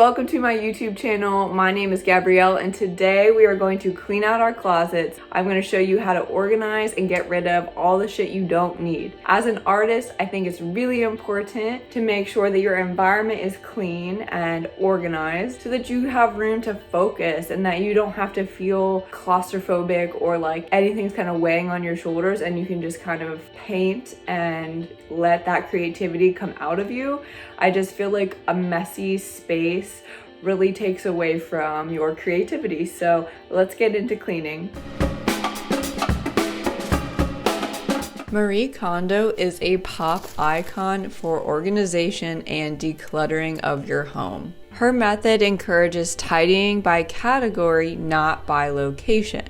welcome to my YouTube channel. My name is Gabrielle and today we are going to clean out our closets. I'm going to show you how to organize and get rid of all the shit you don't need. As an artist, I think it's really important to make sure that your environment is clean and organized so that you have room to focus and that you don't have to feel claustrophobic or like anything's kind of weighing on your shoulders, and you can just kind of paint and let that creativity come out of you. I just feel like a messy space really takes away from your creativity. So let's get into cleaning. Marie Kondo is a pop icon for organization and decluttering of your home. Her method encourages tidying by category, not by location.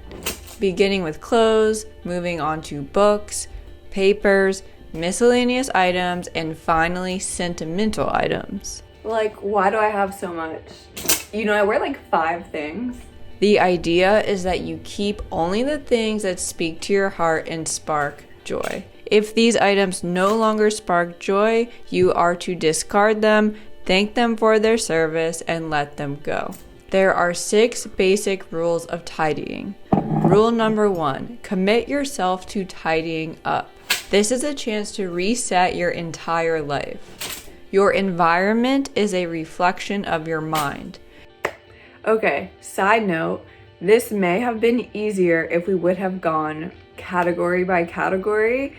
Beginning with clothes, moving on to books, papers, miscellaneous items, and finally sentimental items. Like, why do I have so much? You know, I wear like 5 things. The idea is that you keep only the things that speak to your heart and spark joy. If these items no longer spark joy, you are to discard them, thank them for their service, and let them go. There are 6 basic rules of tidying. Rule number 1, commit yourself to tidying up. This is a chance to reset your entire life. Your environment is a reflection of your mind. Okay, side note, this may have been easier if we would have gone category by category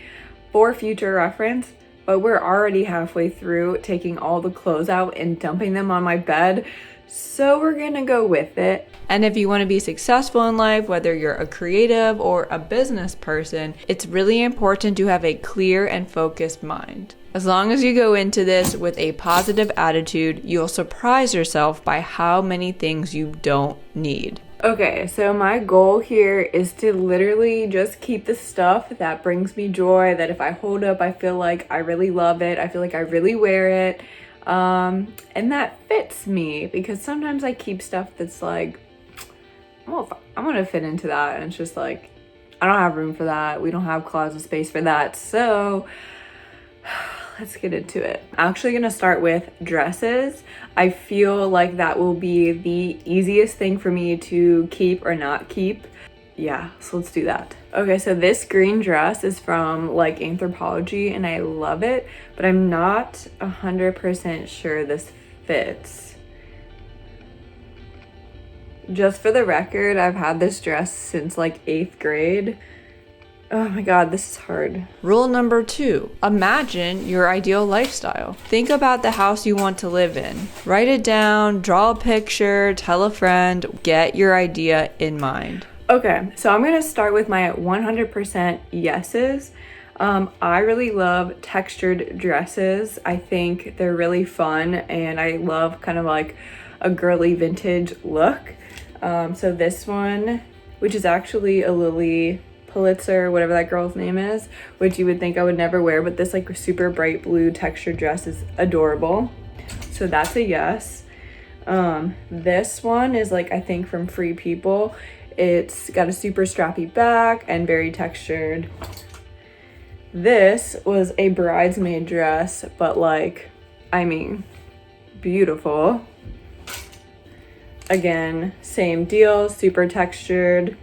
for future reference, but we're already halfway through taking all the clothes out and dumping them on my bed, so we're gonna go with it. And if you want to be successful in life, whether you're a creative or a business person, it's really important to have a clear and focused mind. As long as you go into this with a positive attitude, you'll surprise yourself by how many things you don't need. Okay, so my goal here is to literally just keep the stuff that brings me joy, that if I hold up, I feel like I really love it, I feel like I really wear it, and that fits me, because sometimes I keep stuff that's like, oh, I'm gonna fit into that, and it's just like, I don't have room for that, we don't have closet space for that, so let's get into it. I'm actually gonna start with dresses. I feel like that will be the easiest thing for me to keep or not keep. Yeah, so let's do that. Okay, so this green dress is from like Anthropologie and I love it, but I'm not 100% sure this fits. Just for the record, I've had this dress since like 8th grade. Oh my God, this is hard. Rule number 2, imagine your ideal lifestyle. Think about the house you want to live in. Write it down, draw a picture, tell a friend, get your idea in mind. Okay, so I'm gonna start with my 100% yeses. I really love textured dresses. I think they're really fun and I love kind of like a girly vintage look. So this one, which is actually a Lily Pulitzer, whatever that girl's name is, which you would think I would never wear, but this like super bright blue textured dress is adorable. So that's a yes. This one is like, I think from Free People. It's got a super strappy back and very textured. This was a bridesmaid dress, but like, I mean, beautiful. Again, same deal, super textured.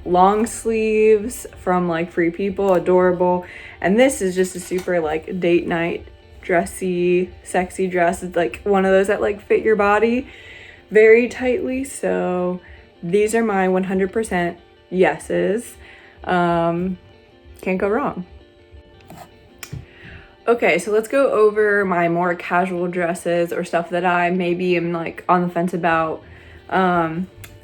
Long sleeves from like Free People, adorable. And this is just a super like date night dressy, sexy dress. It's like one of those that like fit your body very tightly. So these are my 100% yeses. Can't go wrong. Okay, so let's go over my more casual dresses or stuff that I maybe am like on the fence about.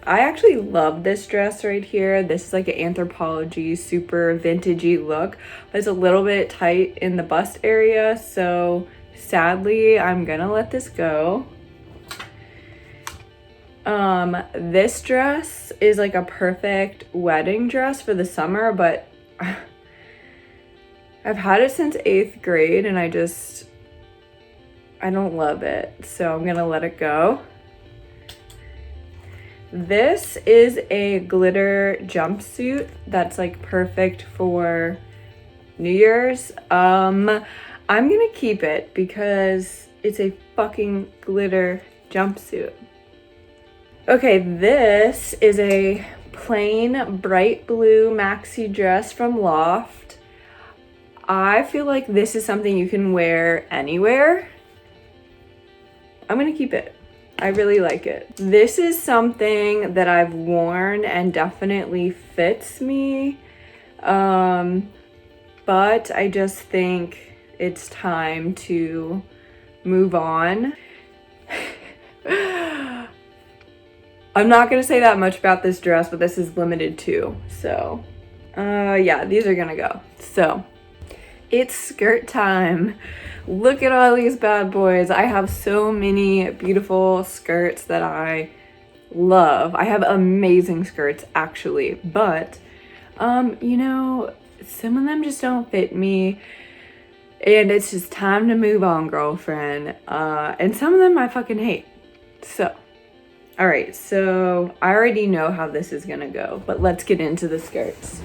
I actually love this dress right here. This is like an Anthropologie super vintagey look, but it's a little bit tight in the bust area, so sadly I'm gonna let this go. This dress is like a perfect wedding dress for the summer, but I've had it since 8th grade and I don't love it, so I'm gonna let it go. This is a glitter jumpsuit that's like perfect for New Year's. I'm gonna keep it because It's a fucking glitter jumpsuit. Okay, this is a plain bright blue maxi dress from Loft. I feel like this is something you can wear anywhere. I'm gonna keep it. I really like it. This is something that I've worn and definitely fits me. But I just think it's time to move on. I'm not gonna say that much about this dress, but this is limited too. So, yeah, these are gonna go. So, it's skirt time. Look at all these bad boys. I have so many beautiful skirts that I love. I have amazing skirts actually, but you know, some of them just don't fit me. And it's just time to move on, girlfriend. And some of them I fucking hate. So, all right, so I already know how this is gonna go, but let's get into the skirts.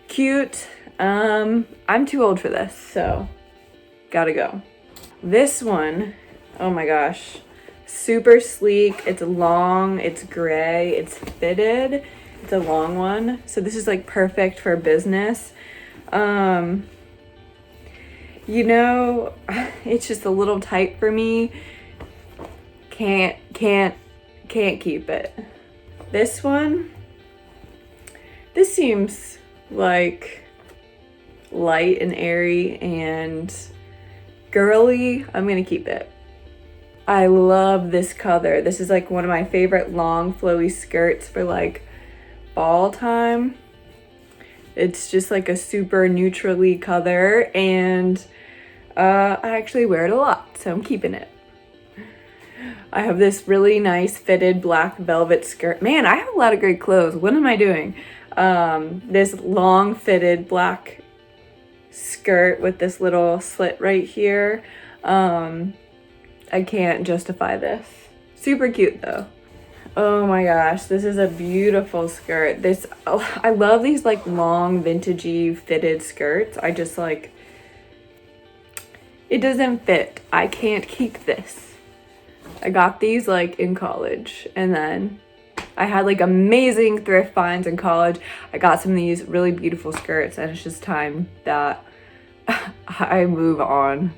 Cute. I'm too old for this, so gotta go. This one, oh my gosh, super sleek. It's long, it's gray, it's fitted. It's a long one, so this is like perfect for business. You know, it's just a little tight for me. Can't keep it. This one, this seems like light and airy and girly. I'm gonna keep it. I love this color. This is like one of my favorite long flowy skirts for like fall time. It's just like a super neutrally color, and I actually wear it a lot, so I'm keeping it. I have this really nice fitted black velvet skirt. Man, I have a lot of great clothes. What am I doing? This long fitted black skirt with this little slit right here. I can't justify this. Super cute though. Oh my gosh, this is a beautiful skirt. I love these like long vintagey fitted skirts. I just like, it doesn't fit. I can't keep this. I got these like in college, and then I had like amazing thrift finds in college. I got some of these really beautiful skirts, and it's just time that I move on.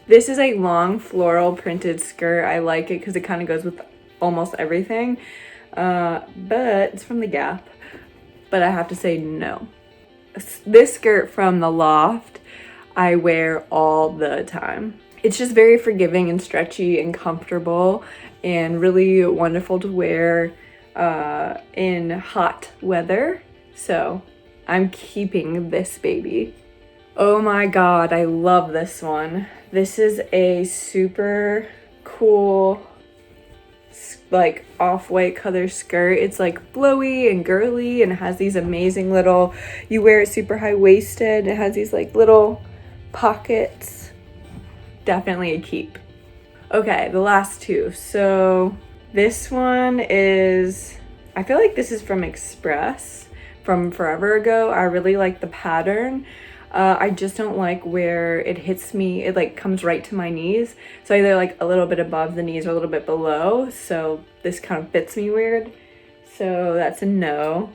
This is a long floral printed skirt. I like it because it kind of goes with almost everything, but it's from the Gap, but I have to say no. This skirt from the Loft I wear all the time. It's just very forgiving and stretchy and comfortable and really wonderful to wear in hot weather. So I'm keeping this baby. Oh my God, I love this one. This is a super cool like off-white color skirt. It's like flowy and girly and has these amazing little, you wear it super high-waisted. It has these like little pockets. Definitely a keep. Okay, the last two. So this one is, I feel like this is from Express from forever ago. I really like the pattern. I just don't like where it hits me. It like comes right to my knees. So either like a little bit above the knees or a little bit below. So this kind of fits me weird. So that's a no.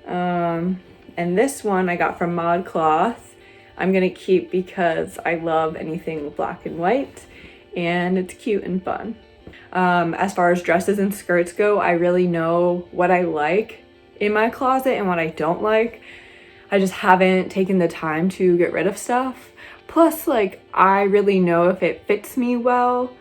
And this one I got from ModCloth. I'm gonna keep because I love anything black and white, and it's cute and fun. As far as dresses and skirts go, I really know what I like in my closet and what I don't like. I just haven't taken the time to get rid of stuff. Plus, like, I really know if it fits me well.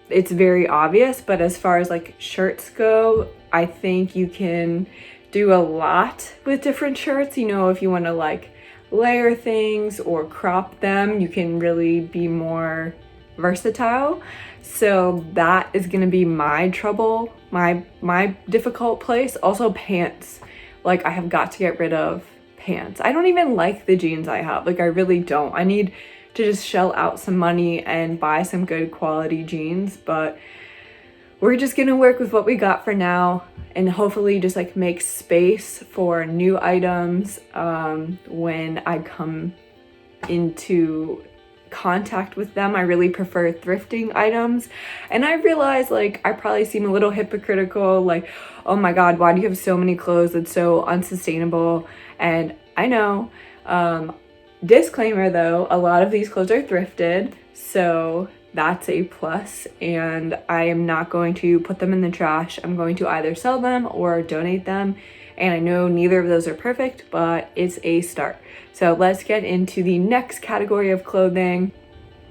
It's very obvious, but as far as like shirts go, I think you can do a lot with different shirts. You know, if you want to like layer things or crop them, you can really be more versatile. So that is gonna be my trouble, my difficult place. Also pants, like I have got to get rid of pants. I don't even like the jeans I have, like I really don't. I need to just shell out some money and buy some good quality jeans, but we're just gonna work with what we got for now and hopefully just like make space for new items when I come into contact with them. I really prefer thrifting items. And I realize like I probably seem a little hypocritical, like, oh my god, why do you have so many clothes? It's so unsustainable. And I know, disclaimer though, a lot of these clothes are thrifted, so that's a plus, and I am not going to put them in the trash. I'm going to either sell them or donate them, and I know neither of those are perfect, but it's a start. So let's get into the next category of clothing.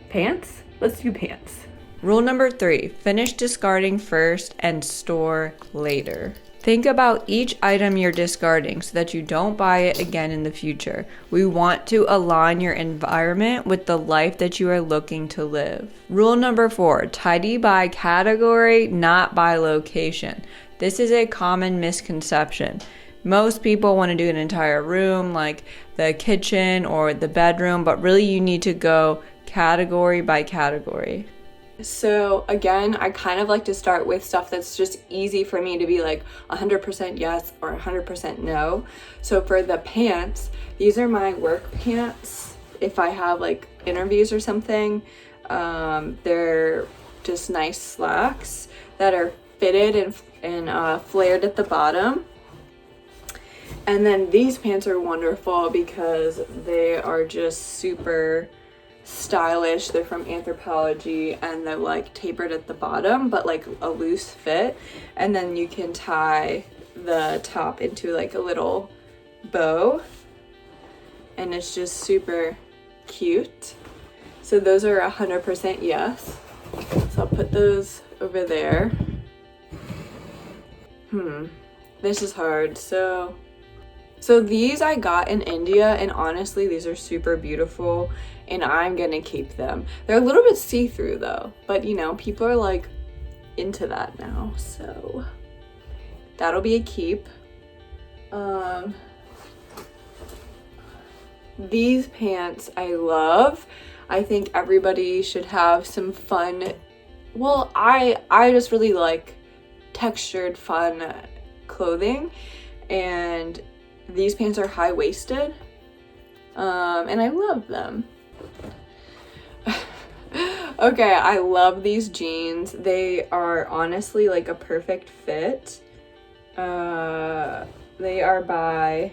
Pants? Let's do pants. Rule number 3, finish discarding first and store later. Think about each item you're discarding so that you don't buy it again in the future. We want to align your environment with the life that you are looking to live. Rule number 4, tidy by category, not by location. This is a common misconception. Most people want to do an entire room, like the kitchen or the bedroom, but really you need to go category by category. So again, I kind of like to start with stuff that's just easy for me to be like 100% yes or 100% no. So for the pants, these are my work pants. If I have like interviews or something, they're just nice slacks that are fitted and flared at the bottom. And then these pants are wonderful because they are just super stylish. They're from Anthropologie and they're like tapered at the bottom but like a loose fit, and then you can tie the top into like a little bow and it's just super cute. So those are 100% yes. So I'll put those over there. This is hard. So these I got in India, and honestly these are super beautiful and I'm gonna keep them. They're a little bit see-through though, but you know, people are like into that now, so that'll be a keep. These pants I love. I think everybody should have some fun, well, I just really like textured fun clothing, and these pants are high-waisted, and I love them. Okay, I love these jeans. They are honestly like a perfect fit. They are by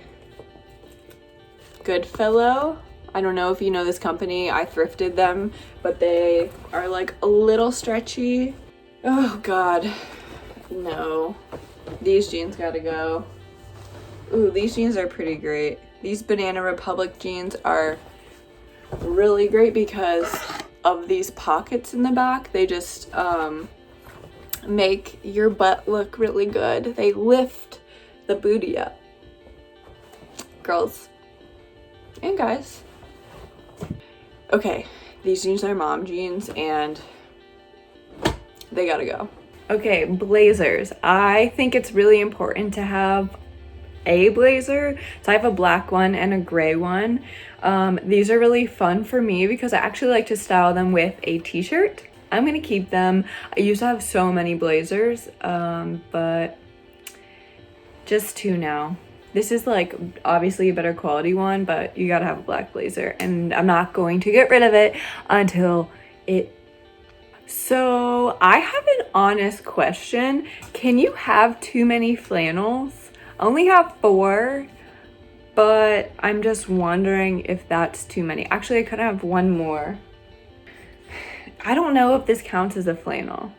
Goodfellow. I don't know if you know this company. I thrifted them, but they are like a little stretchy. Oh god, no. These jeans gotta go. Ooh, these jeans are pretty great. These Banana Republic jeans are really great because of these pockets in the back. They just make your butt look really good. They lift the booty up. Girls and guys. Okay, these jeans are mom jeans and they gotta go. Okay, blazers. I think it's really important to have a blazer. So I have a black one and a gray one. These are really fun for me because I actually like to style them with a t-shirt. I'm gonna keep them. I used to have so many blazers, but just 2 now. This is like obviously a better quality one, but you gotta have a black blazer, and I'm not going to get rid of it until it. So I have an honest question. Can you have too many flannels? I only have 4, but I'm just wondering if that's too many. Actually, I could have 1 more. I don't know if this counts as a flannel.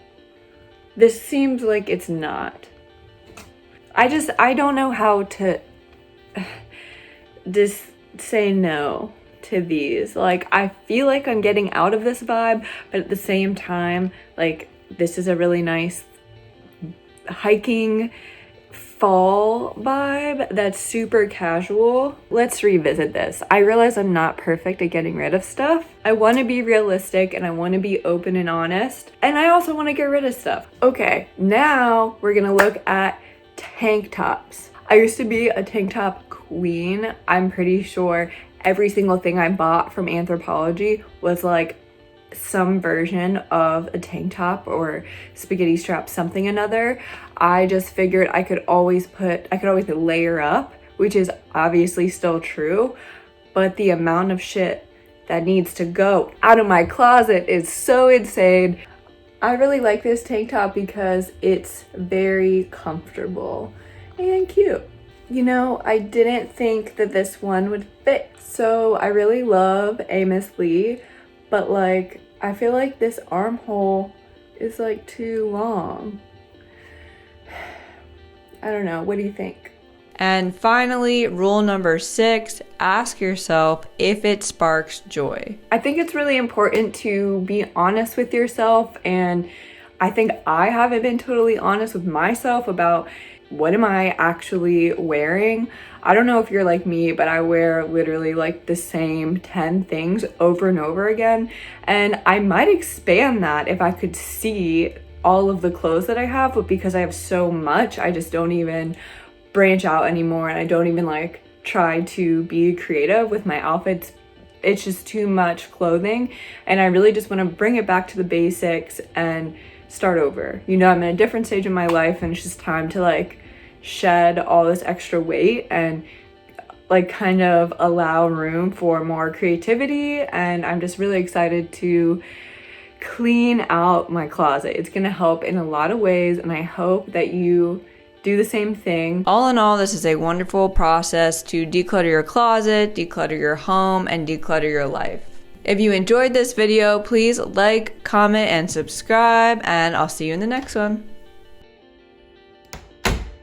This seems like it's not. I don't know how to just say no to these. Like, I feel like I'm getting out of this vibe, but at the same time, like, this is a really nice hiking fall vibe that's super casual. Let's revisit this. I realize I'm not perfect at getting rid of stuff. I want to be realistic and I want to be open and honest, and I also want to get rid of stuff. Okay, now we're gonna look at tank tops. I used to be a tank top queen. I'm pretty sure every single thing I bought from Anthropologie was like some version of a tank top or spaghetti strap something another. I just figured I could always layer up, which is obviously still true, but the amount of shit that needs to go out of my closet is so insane. I really like this tank top because it's very comfortable and cute. You know, I didn't think that this one would fit. So I really love Amos Lee, but like, I feel like this armhole is like too long. I don't know, what do you think? And finally, rule number 6, ask yourself if it sparks joy. I think it's really important to be honest with yourself, and I think I haven't been totally honest with myself about what am I actually wearing. I don't know if you're like me, but I wear literally like the same 10 things over and over again, and I might expand that if I could see all of the clothes that I have, but because I have so much, I just don't even branch out anymore, and I don't even like try to be creative with my outfits. It's just too much clothing, and I really just want to bring it back to the basics and start over. You know, I'm in a different stage in my life, and it's just time to like shed all this extra weight and like kind of allow room for more creativity. And I'm just really excited to clean out my closet. It's gonna help in a lot of ways, and I hope that you do the same thing. All in all, this is a wonderful process to declutter your closet, declutter your home, and declutter your life. If you enjoyed this video, please like, comment, and subscribe, and I'll see you in the next one.